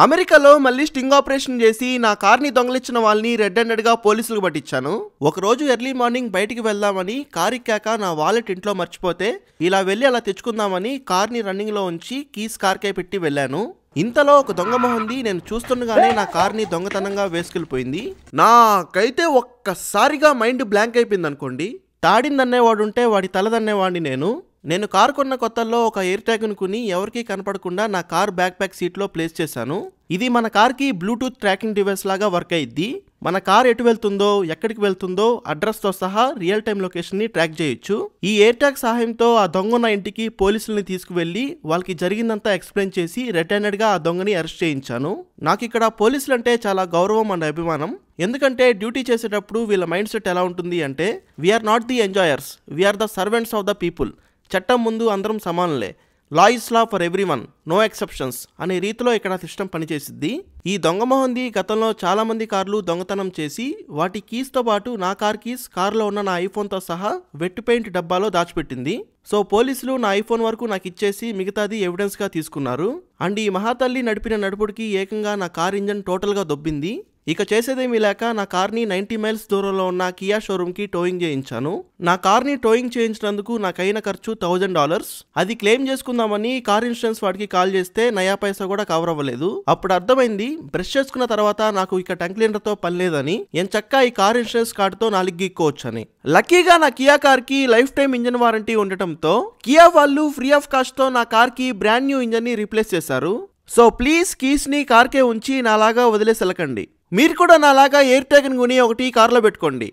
అమెరికాలో మళ్ళీ sting operation చేసి నా కార్ని దొంగలించిన వాళ్ళని రెడ్ హ్యాండెడ్ గా పోలీసులకు పట్టించాను. ఒకరోజు ఎర్లీ మార్నింగ్ బయటికి వెళ్దామని కార్ ఎక్కాక నా వాలెట్ ఇంట్లో మర్చిపోతే ఇలా వెళ్ళి అలా తెచ్చుకుందామని కార్ని రన్నింగ్ లో ఉంచి కీస్ కార్కే పెట్టి వెళ్ళాను. ఇంతలో ఒక దొంగ మొహంది నేను చూస్తుండగానే నా కార్ని దొంగతనంగా వేసుకెళ్ళిపోయింది. నాకైతే ఒక్కసారిగా మైండ్ బ్లాంక్ అయిపోయింది అనుకోండి. తాడిందన్నేవాడుంటే వాడి తలదన్నేవాడిని నేను కార్ కొన్న కొత్తల్లో ఒక ఎయిర్ ట్యాగ్ను కొని ఎవరికీ కనపడకుండా నా కార్ బ్యాక్ ప్యాక్ సీట్లో ప్లేస్ చేశాను. ఇది మన కార్కి బ్లూటూత్ ట్రాకింగ్ డివైస్ లాగా వర్క్ అయ్యిద్ది. మన కార్ ఎటు వెళ్తుందో ఎక్కడికి వెళ్తుందో అడ్రస్తో సహా రియల్ టైం లొకేషన్ని ట్రాక్ చేయొచ్చు. ఈ ఎయిర్ ట్యాగ్ సహాయంతో ఆ దొంగ ఉన్న ఇంటికి పోలీసుల్ని తీసుకువెళ్లి వాళ్ళకి జరిగిందంతా ఎక్స్ప్లెయిన్ చేసి రెడ్ హ్యాండెడ్గా ఆ దొంగని అరెస్ట్ చేయించాను. నాకు ఇక్కడ పోలీసులు అంటే చాలా గౌరవం అండ్ అభిమానం. ఎందుకంటే డ్యూటీ చేసేటప్పుడు వీళ్ళ మైండ్ సెట్ ఎలా ఉంటుంది అంటే we're not the enjoyers, we're the servants of the people. చట్టం ముందు అందరం సమానులే, law is law for everyone, no exceptions అనే రీతిలో ఇక్కడ సిస్టమ్ పనిచేసిద్ది. ఈ దొంగ మొహంది గతంలో చాలా మంది కార్లు దొంగతనం చేసి వాటి కీస్తో పాటు నా కార్ కీస్ కార్లో ఉన్న నా ఐఫోన్తో సహా వెట్ పెయింట్ డబ్బాలో దాచిపెట్టింది. సో పోలీసులు నా ఐఫోన్ వరకు నాకు ఇచ్చేసి మిగతాది ఎవిడెన్స్గా తీసుకున్నారు. అండ్ ఈ మహాతల్లి నడిపిన నడుపుడికి ఏకంగా నా కార్ ఇంజన్ టోటల్గా దొబ్బింది. ఇక చేసేదేమీ లేక నా కార్ని 90 మైల్స్ దూరంలో ఉన్న కియా షోరూమ్కి టోయింగ్ చేయించాను. నా కార్ని టోయింగ్ చేయించినందుకు నాకైన ఖర్చు $1000. అది క్లెయిమ్ చేసుకుందామని కార్ ఇన్సూరెన్స్ వాడికి కాల్ చేస్తే నయా పైసా కూడా కవర్ అవ్వలేదు. అప్పుడు అర్థమైంది బ్రష్ చేసుకున్న తర్వాత నాకు ఇక టంక్ క్లీనర్తో పని లేదని, ఎంచక్కా ఈ కార్ ఇన్సూరెన్స్ కార్డుతో 4 గీక్కోవచ్చని. లక్కీగా నా కియా కార్కి లైఫ్ టైం ఇంజన్ వారంటీ ఉండటంతో కియా వాళ్ళు ఫ్రీ ఆఫ్ కాస్ట్తో నా కార్కి బ్రాండ్ న్యూ ఇంజన్ని రీప్లేస్ చేశారు. సో ప్లీజ్ కీస్ని కార్కే ఉంచి నాలాగా వదిలేసి వెళ్ళకండి. మీరు కూడా నాలాగా ఎయిర్ ట్యాగ్ని కొని ఒకటి కార్లో పెట్టుకోండి.